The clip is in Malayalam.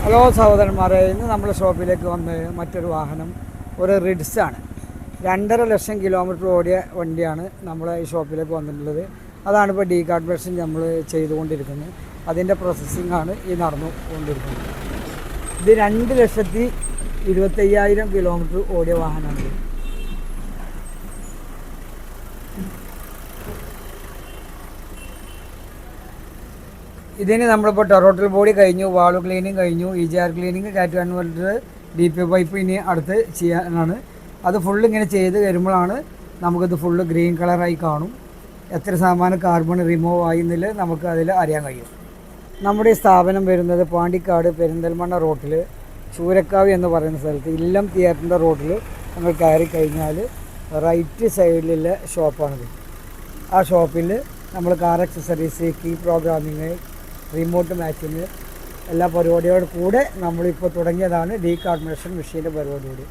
ഹലോ സഹോദരന്മാരെ, ഇന്ന് നമ്മുടെ ഷോപ്പിലേക്ക് വന്ന് മറ്റൊരു വാഹനം ഒരു റിഡ്സാണ്. 2.5 ലക്ഷം കിലോമീറ്റർ ഓടിയ വണ്ടിയാണ് നമ്മളെ ഈ ഷോപ്പിലേക്ക് വന്നിട്ടുള്ളത്. അതാണ് ഇപ്പോൾ ഡീകാർബറേഷൻ നമ്മൾ ചെയ്തുകൊണ്ടിരിക്കുന്നത്. അതിൻ്റെ പ്രോസസ്സിങ്ങാണ് ഈ നടന്നുകൊണ്ടിരിക്കുന്നത്. ഇത് 2,25,000 കിലോമീറ്റർ ഓടിയ വാഹനമാണ്. ഇതിന് നമ്മളിപ്പോൾ ടൊറോട്ടൽ ബോഡി കഴിഞ്ഞു, വാൾവ് ക്ലീനിങ് കഴിഞ്ഞു, EGR ക്ലീനിങ്, കാറ്റ് കൺവെർട്ടർ, DP പൈപ്പ് ഇനി അടുത്ത് ചെയ്യാനാണ്. അത് ഫുള്ള് ഇങ്ങനെ ചെയ്ത് വരുമ്പോഴാണ് നമുക്കിത് ഫുള്ള് ഗ്രീൻ കളറായി കാണും. എത്ര ശതമാനം കാർബൺ റിമൂവ് ആയി എന്നുള്ളത് നമുക്ക് അതിൽ അറിയാൻ കഴിയും. നമ്മുടെ ഈ സ്ഥാപനം വരുന്നത് പാണ്ടിക്കാട് പെരിന്തൽമണ്ണ റോട്ടിൽ ചൂരക്കാവ് എന്ന് പറയുന്ന സ്ഥലത്ത് ഇല്ലം തിയേറ്ററിൻ്റെ റോഡിൽ നമ്മൾ കയറി കഴിഞ്ഞാൽ റൈറ്റ് സൈഡിലുള്ള ഷോപ്പാണിത്. ആ ഷോപ്പിൽ നമ്മൾ car accessories, key programming, remote matching എല്ലാ പരിപാടിയോട് കൂടെ നമ്മളിപ്പോൾ തുടങ്ങിയതാണ് ഡീകാർബറേഷൻ മെഷീൻ്റെ പരിപാടിയോട്.